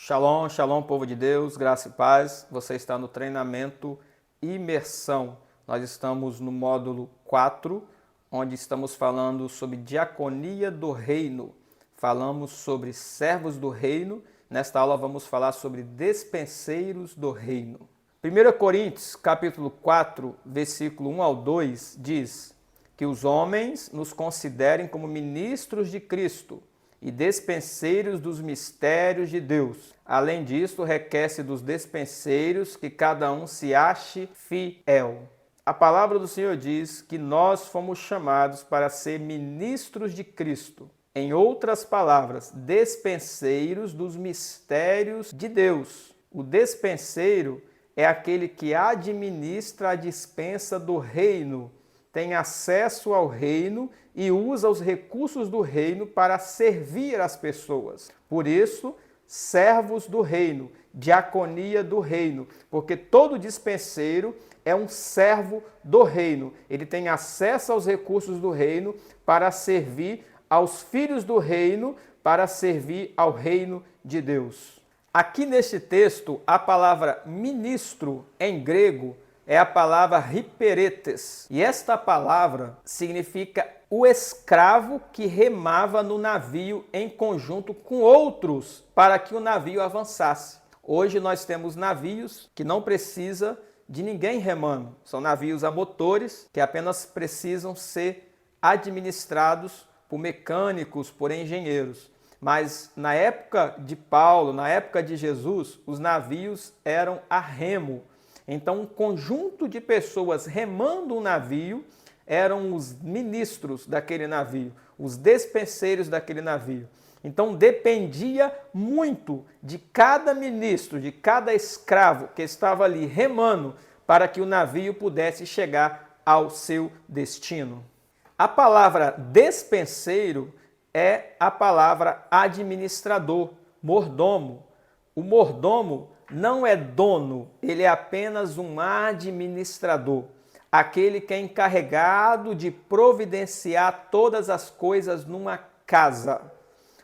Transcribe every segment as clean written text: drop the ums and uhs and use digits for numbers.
Shalom, shalom, povo de Deus, graça e paz. Você está no treinamento Imersão. Nós estamos no módulo 4, onde estamos falando sobre diaconia do reino. Falamos sobre servos do reino. Nesta aula vamos falar sobre despenseiros do reino. 1 Coríntios, capítulo 4, versículo 1 ao 2, diz que os homens nos considerem como ministros de Cristo e despenseiros dos mistérios de Deus. Além disso, requer-se dos despenseiros que cada um se ache fiel. A palavra do Senhor diz que nós fomos chamados para ser ministros de Cristo. Em outras palavras, despenseiros dos mistérios de Deus. O despenseiro é aquele que administra a dispensa do reino, tem acesso ao reino e usa os recursos do reino para servir as pessoas. Por isso, servos do reino, diaconia do reino, porque todo dispenseiro é um servo do reino. Ele tem acesso aos recursos do reino para servir aos filhos do reino, para servir ao reino de Deus. Aqui neste texto, a palavra ministro em grego é a palavra hiperetes. E esta palavra significa o escravo que remava no navio em conjunto com outros para que o navio avançasse. Hoje nós temos navios que não precisa de ninguém remando. São navios a motores que apenas precisam ser administrados por mecânicos, por engenheiros. Mas na época de Paulo, na época de Jesus, os navios eram a remo. Então, um conjunto de pessoas remando um navio eram os ministros daquele navio, os despenseiros daquele navio. Então, dependia muito de cada ministro, de cada escravo que estava ali remando para que o navio pudesse chegar ao seu destino. A palavra despenseiro é a palavra administrador, mordomo. O mordomo não é dono, ele é apenas um administrador, aquele que é encarregado de providenciar todas as coisas numa casa.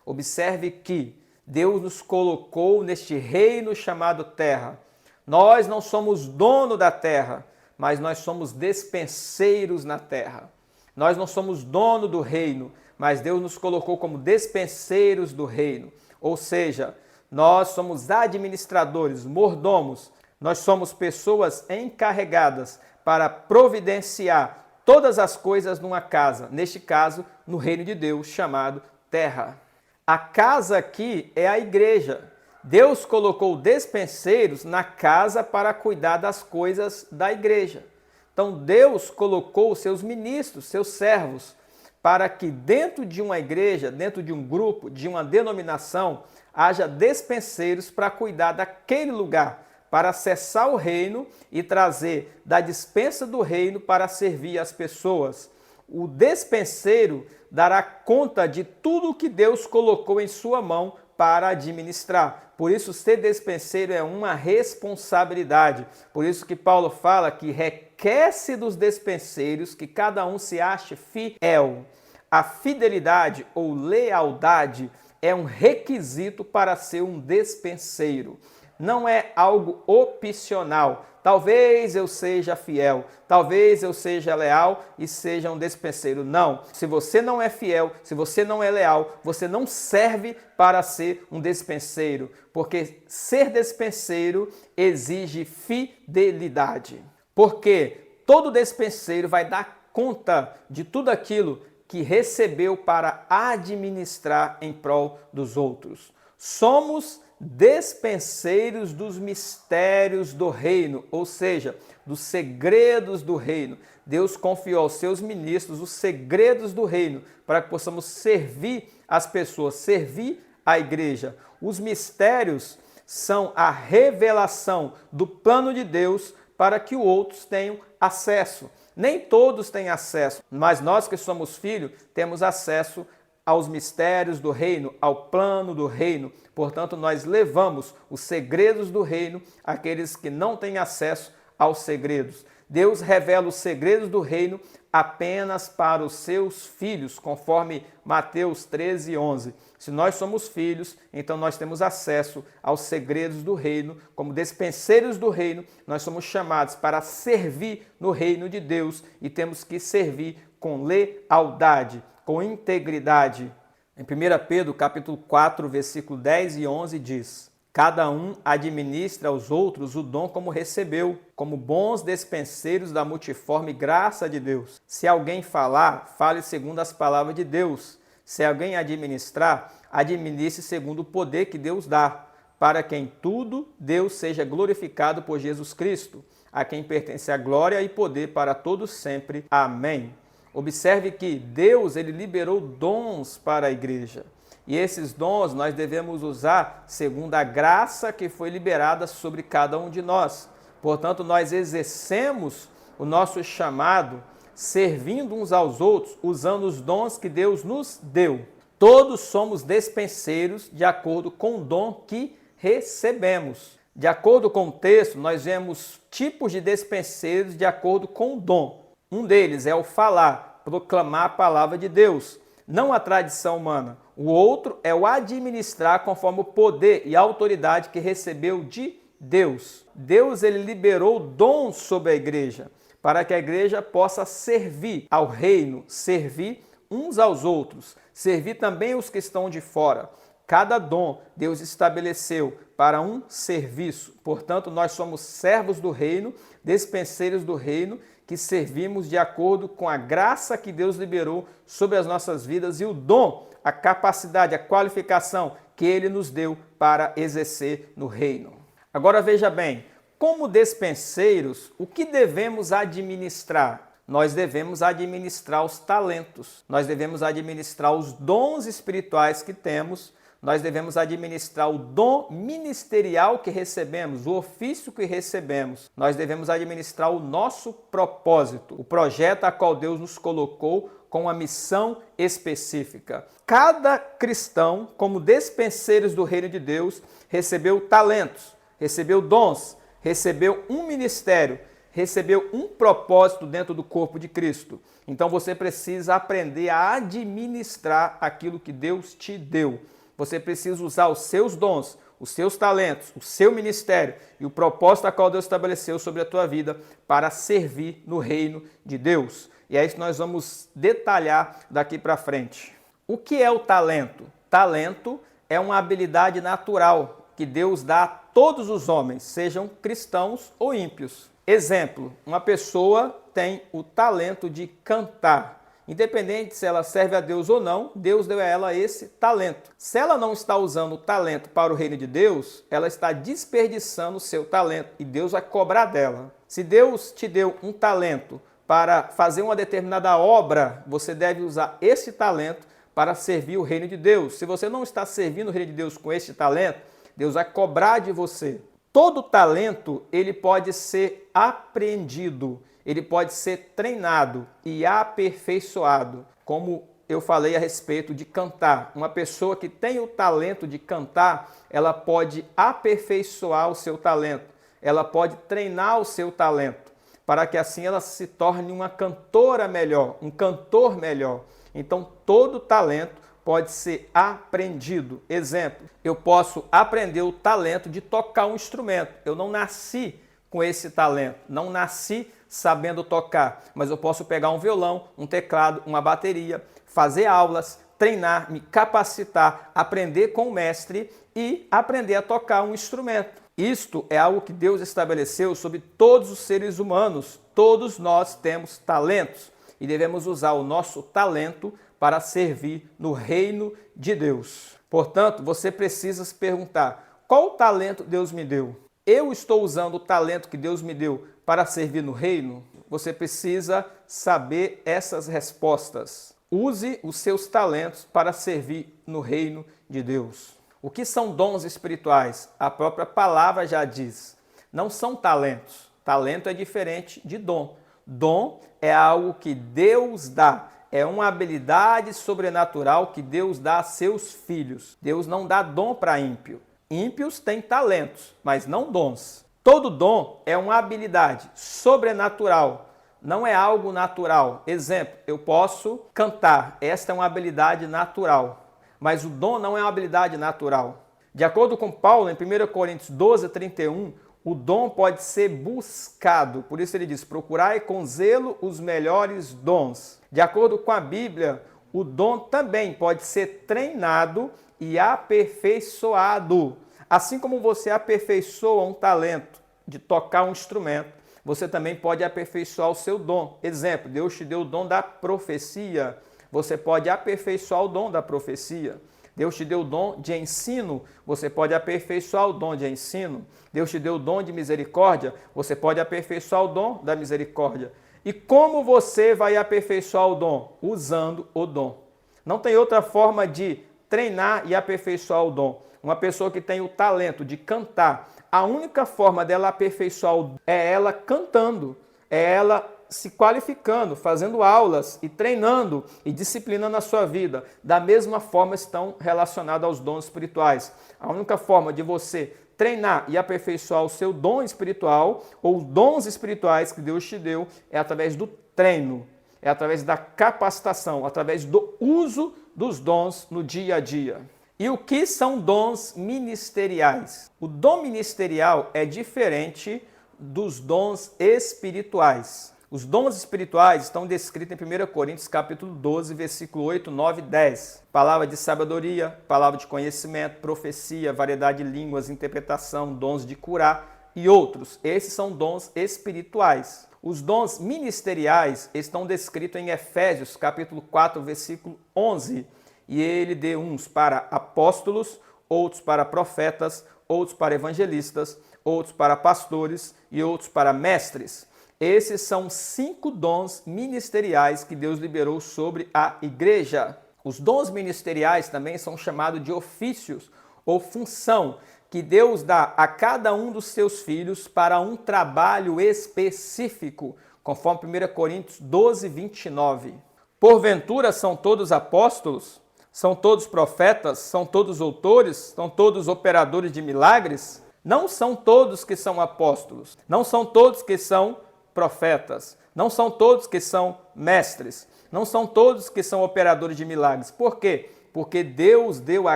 Observe que Deus nos colocou neste reino chamado terra. Nós não somos dono da terra, mas nós somos despenseiros na terra. Nós não somos dono do reino, mas Deus nos colocou como despenseiros do reino. Ou seja, nós somos administradores, mordomos, nós somos pessoas encarregadas para providenciar todas as coisas numa casa, neste caso, no reino de Deus, chamado terra. A casa aqui é a igreja. Deus colocou despenseiros na casa para cuidar das coisas da igreja. Então, Deus colocou seus ministros, seus servos, para que dentro de uma igreja, dentro de um grupo, de uma denominação, haja despenseiros para cuidar daquele lugar, para acessar o reino e trazer da dispensa do reino para servir as pessoas. O despenseiro dará conta de tudo que Deus colocou em sua mão para administrar. Por isso, ser despenseiro é uma responsabilidade. Por isso que Paulo fala que requer-se dos despenseiros que cada um se ache fiel. A fidelidade ou lealdade é um requisito para ser um despenseiro. Não é algo opcional. Talvez eu seja fiel, talvez eu seja leal e seja um despenseiro. Não. Se você não é fiel, se você não é leal, você não serve para ser um despenseiro. Porque ser despenseiro exige fidelidade. Porque todo despenseiro vai dar conta de tudo aquilo que recebeu para administrar em prol dos outros. Somos despenseiros dos mistérios do reino, ou seja, dos segredos do reino. Deus confiou aos seus ministros os segredos do reino para que possamos servir as pessoas, servir a igreja. Os mistérios são a revelação do plano de Deus para que outros tenham acesso. Nem todos têm acesso, mas nós que somos filhos temos acesso aos mistérios do reino, ao plano do reino. Portanto, nós levamos os segredos do reino àqueles que não têm acesso aos segredos. Deus revela os segredos do reino apenas para os seus filhos, conforme Mateus 13:11. Se nós somos filhos, então nós temos acesso aos segredos do reino. Como despenseiros do reino, nós somos chamados para servir no reino de Deus e temos que servir com lealdade, com integridade. Em 1 Pedro, capítulo 4, versículo 10 e 11 diz: cada um administra aos outros o dom como recebeu, como bons despenseiros da multiforme graça de Deus. Se alguém falar, fale segundo as palavras de Deus. Se alguém administrar, administre segundo o poder que Deus dá, para que em tudo Deus seja glorificado por Jesus Cristo, a quem pertence a glória e poder para todos sempre. Amém. Observe que Deus ele liberou dons para a igreja. E esses dons nós devemos usar segundo a graça que foi liberada sobre cada um de nós. Portanto, nós exercemos o nosso chamado servindo uns aos outros, usando os dons que Deus nos deu. Todos somos despenseiros de acordo com o dom que recebemos. De acordo com o texto, nós vemos tipos de despenseiros de acordo com o dom. Um deles é o falar, proclamar a palavra de Deus, não a tradição humana. O outro é o administrar conforme o poder e a autoridade que recebeu de Deus. Deus ele liberou dons sobre a igreja, para que a igreja possa servir ao reino, servir uns aos outros, servir também os que estão de fora. Cada dom Deus estabeleceu para um serviço. Portanto, nós somos servos do reino, despenseiros do reino, que servimos de acordo com a graça que Deus liberou sobre as nossas vidas e o dom, a capacidade, a qualificação que Ele nos deu para exercer no reino. Agora veja bem, como despenseiros, o que devemos administrar? Nós devemos administrar os talentos, nós devemos administrar os dons espirituais que temos, nós devemos administrar o dom ministerial que recebemos, o ofício que recebemos. Nós devemos administrar o nosso propósito, o projeto a qual Deus nos colocou com uma missão específica. Cada cristão, como despenseiros do reino de Deus, recebeu talentos, recebeu dons, recebeu um ministério, recebeu um propósito dentro do corpo de Cristo. Então você precisa aprender a administrar aquilo que Deus te deu. Você precisa usar os seus dons, os seus talentos, o seu ministério e o propósito a qual Deus estabeleceu sobre a tua vida para servir no reino de Deus. E é isso que nós vamos detalhar daqui para frente. O que é o talento? Talento é uma habilidade natural que Deus dá a todos os homens, sejam cristãos ou ímpios. Exemplo, uma pessoa tem o talento de cantar. Independente se ela serve a Deus ou não, Deus deu a ela esse talento. Se ela não está usando o talento para o reino de Deus, ela está desperdiçando o seu talento e Deus vai cobrar dela. Se Deus te deu um talento para fazer uma determinada obra, você deve usar esse talento para servir o reino de Deus. Se você não está servindo o reino de Deus com esse talento, Deus vai cobrar de você. Todo talento, ele pode ser apreendido, ele pode ser treinado e aperfeiçoado. Como eu falei a respeito de cantar. Uma pessoa que tem o talento de cantar, ela pode aperfeiçoar o seu talento. Ela pode treinar o seu talento, para que assim ela se torne uma cantora melhor, um cantor melhor. Então, todo talento pode ser aprendido. Exemplo, eu posso aprender o talento de tocar um instrumento. Eu não nasci com esse talento, não nasci sabendo tocar, mas eu posso pegar um violão, um teclado, uma bateria, fazer aulas, treinar, me capacitar, aprender com o mestre e aprender a tocar um instrumento. Isto é algo que Deus estabeleceu sobre todos os seres humanos. Todos nós temos talentos e devemos usar o nosso talento para servir no reino de Deus. Portanto, você precisa se perguntar, qual talento Deus me deu? Eu estou usando o talento que Deus me deu para servir no reino? Você precisa saber essas respostas. Use os seus talentos para servir no reino de Deus. O que são dons espirituais? A própria palavra já diz. Não são talentos. Talento é diferente de dom. Dom é algo que Deus dá. É uma habilidade sobrenatural que Deus dá a seus filhos. Deus não dá dom para ímpio. Ímpios têm talentos, mas não dons. Todo dom é uma habilidade sobrenatural, não é algo natural. Exemplo, eu posso cantar, esta é uma habilidade natural, mas o dom não é uma habilidade natural. De acordo com Paulo, em 1 Coríntios 12, 31, o dom pode ser buscado. Por isso ele diz, procurai com zelo os melhores dons. De acordo com a Bíblia, o dom também pode ser treinado e aperfeiçoado. Assim como você aperfeiçoa um talento de tocar um instrumento, você também pode aperfeiçoar o seu dom. Exemplo, Deus te deu o dom da profecia. Você pode aperfeiçoar o dom da profecia. Deus te deu o dom de ensino, você pode aperfeiçoar o dom de ensino. Deus te deu o dom de misericórdia, você pode aperfeiçoar o dom da misericórdia. E como você vai aperfeiçoar o dom? Usando o dom. Não tem outra forma de treinar e aperfeiçoar o dom. Uma pessoa que tem o talento de cantar, a única forma dela aperfeiçoar o dom é ela cantando, é ela se qualificando, fazendo aulas e treinando e disciplinando a sua vida. Da mesma forma estão relacionados aos dons espirituais. A única forma de você treinar e aperfeiçoar o seu dom espiritual ou dons espirituais que Deus te deu é através do treino, é através da capacitação, através do uso dos dons no dia a dia. E o que são dons ministeriais? O dom ministerial é diferente dos dons espirituais. Os dons espirituais estão descritos em 1 Coríntios capítulo 12, versículo 8, 9 e 10. Palavra de sabedoria, palavra de conhecimento, profecia, variedade de línguas, interpretação, dons de curar e outros. Esses são dons espirituais. Os dons ministeriais estão descritos em Efésios capítulo 4, versículo 11. E ele deu uns para apóstolos, outros para profetas, outros para evangelistas, outros para pastores e outros para mestres. Esses são 5 dons ministeriais que Deus liberou sobre a igreja. Os dons ministeriais também são chamados de ofícios ou função, que Deus dá a cada um dos seus filhos para um trabalho específico, conforme 1 Coríntios 12, 29. Porventura são todos apóstolos? São todos profetas? São todos doutores? São todos operadores de milagres? Não são todos que são apóstolos. Não são todos que são profetas. Não são todos que são mestres. Não são todos que são operadores de milagres. Por quê? Porque Deus deu a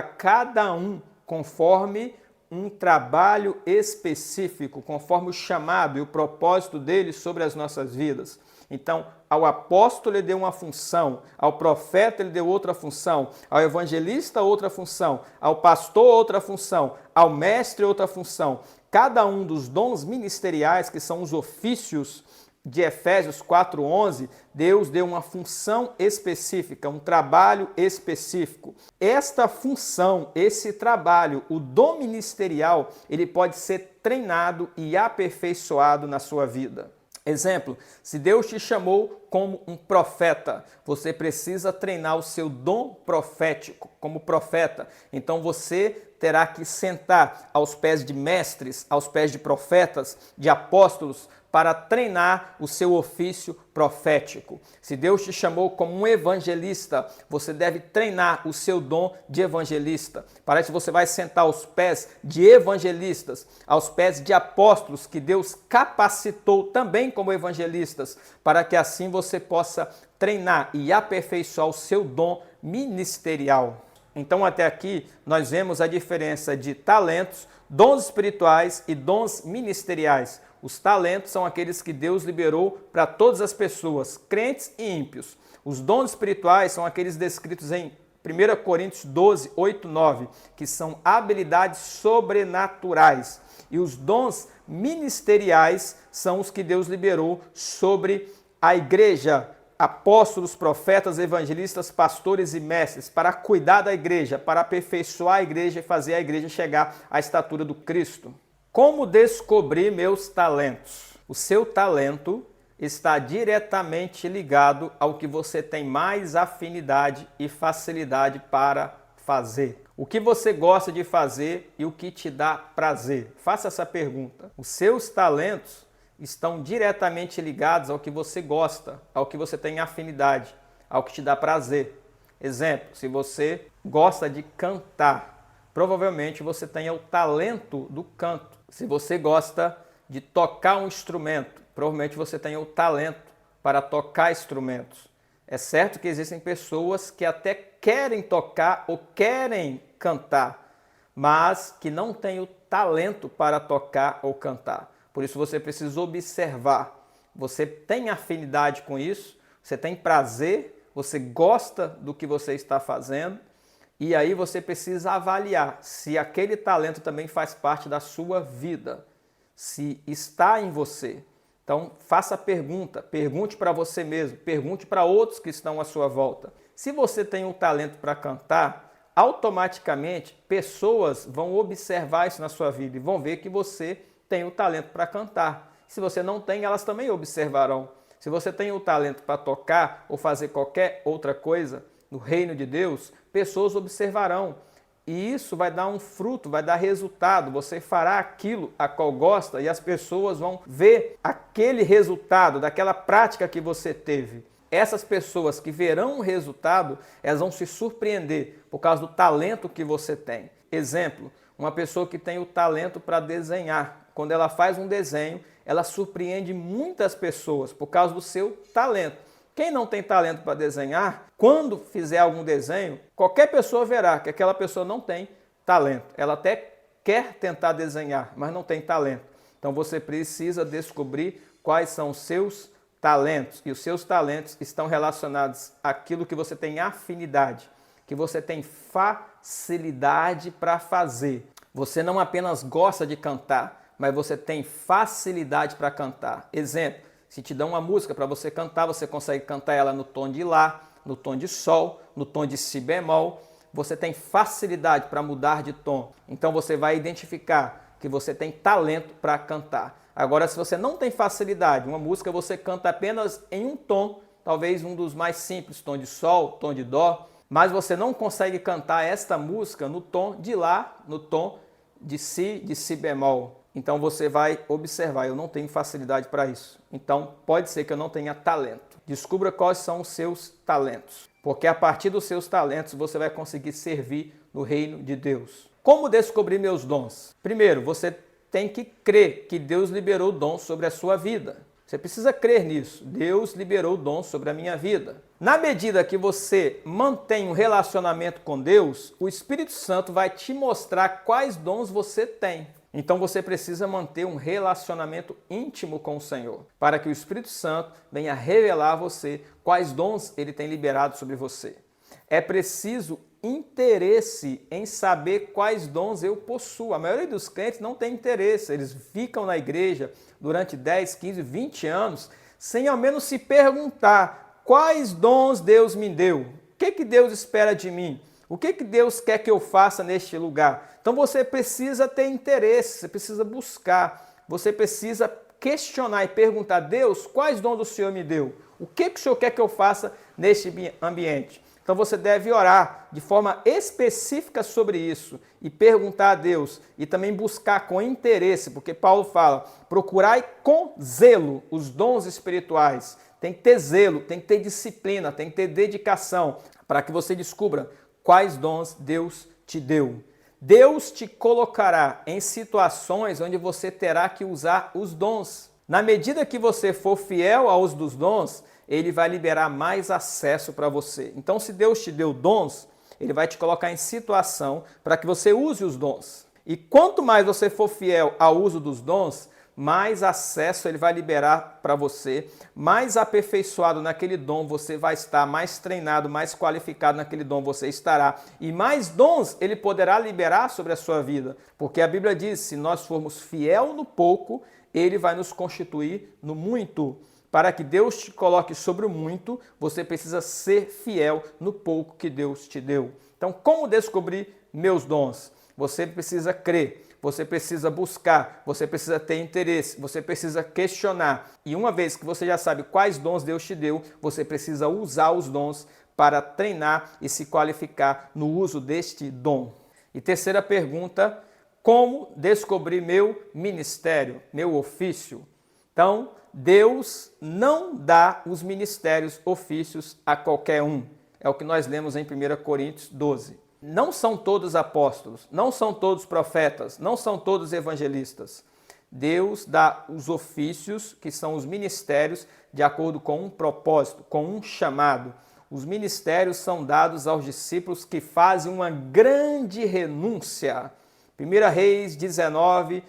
cada um conforme um trabalho específico, conforme o chamado e o propósito dele sobre as nossas vidas. Então, ao apóstolo ele deu uma função, ao profeta ele deu outra função, ao evangelista outra função, ao pastor outra função, ao mestre outra função. Cada um dos dons ministeriais, que são os ofícios de Efésios 4:11, Deus deu uma função específica, um trabalho específico. Esta função, esse trabalho, o dom ministerial, ele pode ser treinado e aperfeiçoado na sua vida. Exemplo, se Deus te chamou como um profeta, você precisa treinar o seu dom profético como profeta. Então você terá que sentar aos pés de mestres, aos pés de profetas, de apóstolos, para treinar o seu ofício profético. Se Deus te chamou como um evangelista, você deve treinar o seu dom de evangelista. Parece que você vai sentar aos pés de evangelistas, aos pés de apóstolos que Deus capacitou também como evangelistas, para que assim você possa treinar e aperfeiçoar o seu dom ministerial. Então, até aqui, nós vemos a diferença de talentos, dons espirituais e dons ministeriais. Os talentos são aqueles que Deus liberou para todas as pessoas, crentes e ímpios. Os dons espirituais são aqueles descritos em 1 Coríntios 12, 8, 9, que são habilidades sobrenaturais. E os dons ministeriais são os que Deus liberou sobre a igreja, apóstolos, profetas, evangelistas, pastores e mestres, para cuidar da igreja, para aperfeiçoar a igreja e fazer a igreja chegar à estatura do Cristo. Como descobrir meus talentos? O seu talento está diretamente ligado ao que você tem mais afinidade e facilidade para fazer. O que você gosta de fazer e o que te dá prazer? Faça essa pergunta. Os seus talentos estão diretamente ligados ao que você gosta, ao que você tem afinidade, ao que te dá prazer. Exemplo, se você gosta de cantar, provavelmente você tenha o talento do canto. Se você gosta de tocar um instrumento. Provavelmente você tem o talento para tocar instrumentos. É certo que existem pessoas que até querem tocar ou querem cantar, mas que não têm o talento para tocar ou cantar. Por isso você precisa observar. Você tem afinidade com isso, você tem prazer, você gosta do que você está fazendo, e aí você precisa avaliar se aquele talento também faz parte da sua vida, se está em você. Então, faça a pergunta, pergunte para você mesmo, pergunte para outros que estão à sua volta. Se você tem um talento para cantar, automaticamente pessoas vão observar isso na sua vida e vão ver que você tem o talento para cantar. Se você não tem, elas também observarão. Se você tem o talento para tocar ou fazer qualquer outra coisa no reino de Deus, pessoas observarão. E isso vai dar um fruto, vai dar resultado. Você fará aquilo a qual gosta e as pessoas vão ver aquele resultado daquela prática que você teve. Essas pessoas que verão o resultado, elas vão se surpreender por causa do talento que você tem. Exemplo, uma pessoa que tem o talento para desenhar. Quando ela faz um desenho, ela surpreende muitas pessoas por causa do seu talento. Quem não tem talento para desenhar, quando fizer algum desenho, qualquer pessoa verá que aquela pessoa não tem talento. Ela até quer tentar desenhar, mas não tem talento. Então você precisa descobrir quais são os seus talentos. E os seus talentos estão relacionados àquilo que você tem afinidade, que você tem facilidade para fazer. Você não apenas gosta de cantar, mas você tem facilidade para cantar. Exemplo. Se te dão uma música para você cantar, você consegue cantar ela no tom de Lá, no tom de Sol, no tom de Si bemol. Você tem facilidade para mudar de tom. Então você vai identificar que você tem talento para cantar. Agora, se você não tem facilidade, uma música você canta apenas em um tom, talvez um dos mais simples, tom de Sol, tom de Dó, mas você não consegue cantar esta música no tom de Lá, no tom de Si bemol. Então você vai observar, eu não tenho facilidade para isso. Então pode ser que eu não tenha talento. Descubra quais são os seus talentos, porque a partir dos seus talentos você vai conseguir servir no reino de Deus. Como descobrir meus dons? Primeiro, você tem que crer que Deus liberou dons sobre a sua vida. Você precisa crer nisso. Deus liberou dons sobre a minha vida. Na medida que você mantém um relacionamento com Deus, o Espírito Santo vai te mostrar quais dons você tem. Então você precisa manter um relacionamento íntimo com o Senhor, para que o Espírito Santo venha revelar a você quais dons ele tem liberado sobre você. É preciso interesse em saber quais dons eu possuo. A maioria dos crentes não tem interesse, eles ficam na igreja durante 10, 15, 20 anos sem ao menos se perguntar quais dons Deus me deu, o que Deus espera de mim. O que Deus quer que eu faça neste lugar? Então você precisa ter interesse, você precisa buscar, você precisa questionar e perguntar: Deus, quais dons o Senhor me deu? O que o Senhor quer que eu faça neste ambiente? Então você deve orar de forma específica sobre isso e perguntar a Deus e também buscar com interesse, porque Paulo fala: procurai com zelo os dons espirituais. Tem que ter zelo, tem que ter disciplina, tem que ter dedicação para que você descubra quais dons Deus te deu. Deus te colocará em situações onde você terá que usar os dons. Na medida que você for fiel ao uso dos dons, ele vai liberar mais acesso para você. Então, se Deus te deu dons, ele vai te colocar em situação para que você use os dons. E quanto mais você for fiel ao uso dos dons, mais acesso ele vai liberar para você, mais aperfeiçoado naquele dom você vai estar, mais treinado, mais qualificado naquele dom você estará, e mais dons ele poderá liberar sobre a sua vida, porque a Bíblia diz: se nós formos fiel no pouco, ele vai nos constituir no muito. Para que Deus te coloque sobre o muito, você precisa ser fiel no pouco que Deus te deu. Então, como descobrir meus dons? Você precisa crer. Você precisa buscar, você precisa ter interesse, você precisa questionar. E uma vez que você já sabe quais dons Deus te deu, você precisa usar os dons para treinar e se qualificar no uso deste dom. E terceira pergunta: como descobrir meu ministério, meu ofício? Então, Deus não dá os ministérios, ofícios a qualquer um. É o que nós lemos em 1 Coríntios 12. Não são todos apóstolos, não são todos profetas, não são todos evangelistas. Deus dá os ofícios, que são os ministérios, de acordo com um propósito, com um chamado. Os ministérios são dados aos discípulos que fazem uma grande renúncia. 1 Reis 19,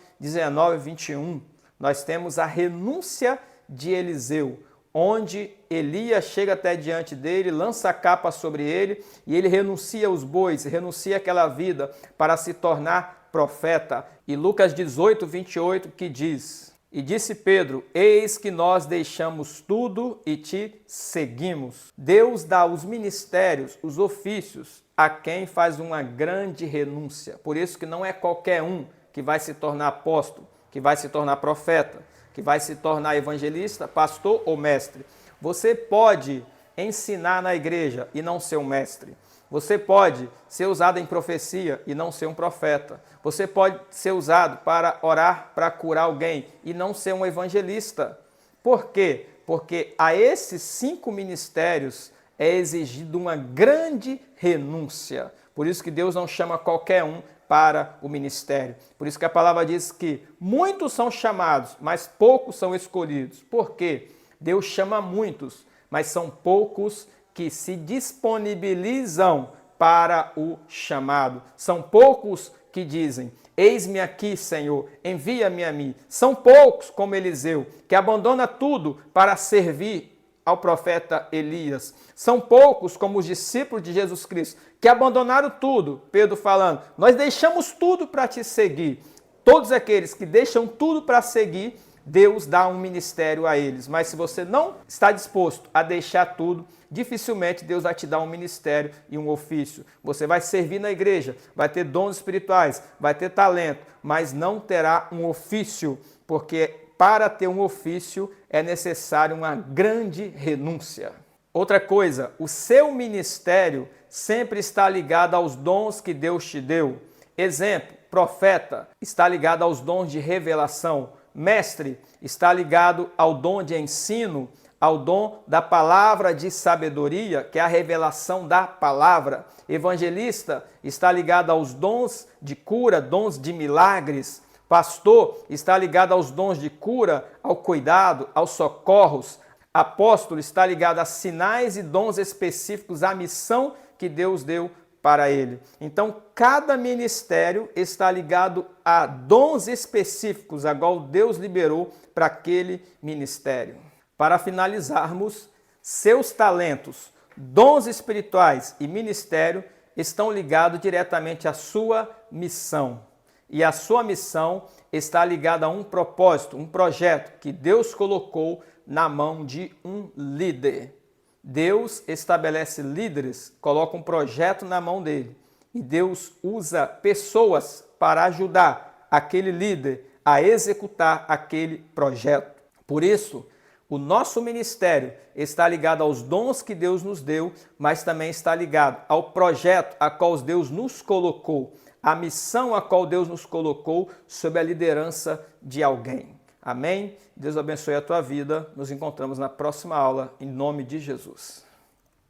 21. Nós temos a renúncia de Eliseu, onde Elias chega até diante dele, lança a capa sobre ele e ele renuncia aos bois, renuncia àquela vida para se tornar profeta. E Lucas 18, 28, que diz: E disse Pedro, eis que nós deixamos tudo e te seguimos. Deus dá os ministérios, os ofícios, a quem faz uma grande renúncia. Por isso que não é qualquer um que vai se tornar apóstolo, que vai se tornar profeta, que vai se tornar evangelista, pastor ou mestre. Você pode ensinar na igreja e não ser um mestre. Você pode ser usado em profecia e não ser um profeta. Você pode ser usado para orar, para curar alguém e não ser um evangelista. Por quê? Porque a esses 5 ministérios é exigido uma grande renúncia. Por isso que Deus não chama qualquer um para o ministério. Por isso que a palavra diz que muitos são chamados, mas poucos são escolhidos. Por quê? Deus chama muitos, mas são poucos que se disponibilizam para o chamado. São poucos que dizem, eis-me aqui, Senhor, envia-me a mim. São poucos, como Eliseu, que abandona tudo para servir ao profeta Elias. São poucos, como os discípulos de Jesus Cristo, que abandonaram tudo. Pedro falando, nós deixamos tudo para te seguir. Todos aqueles que deixam tudo para seguir, Deus dá um ministério a eles. Mas se você não está disposto a deixar tudo, dificilmente Deus vai te dar um ministério e um ofício. Você vai servir na igreja, vai ter dons espirituais, vai ter talento, mas não terá um ofício, porque para ter um ofício é necessário uma grande renúncia. Outra coisa, o seu ministério sempre está ligado aos dons que Deus te deu. Exemplo, profeta está ligado aos dons de revelação. Mestre está ligado ao dom de ensino, ao dom da palavra de sabedoria, que é a revelação da palavra. Evangelista está ligado aos dons de cura, dons de milagres. Pastor está ligado aos dons de cura, ao cuidado, aos socorros. Apóstolo está ligado a sinais e dons específicos, à missão que Deus deu para ele. Então, cada ministério está ligado a dons específicos, a qual Deus liberou para aquele ministério. Para finalizarmos, seus talentos, dons espirituais e ministério estão ligados diretamente à sua missão. E a sua missão está ligada a um propósito, um projeto que Deus colocou na mão de um líder. Deus estabelece líderes, coloca um projeto na mão dele. E Deus usa pessoas para ajudar aquele líder a executar aquele projeto. Por isso, o nosso ministério está ligado aos dons que Deus nos deu, mas também está ligado ao projeto a qual Deus nos colocou, a missão a qual Deus nos colocou sob a liderança de alguém. Amém? Deus abençoe a tua vida. Nos encontramos na próxima aula, em nome de Jesus.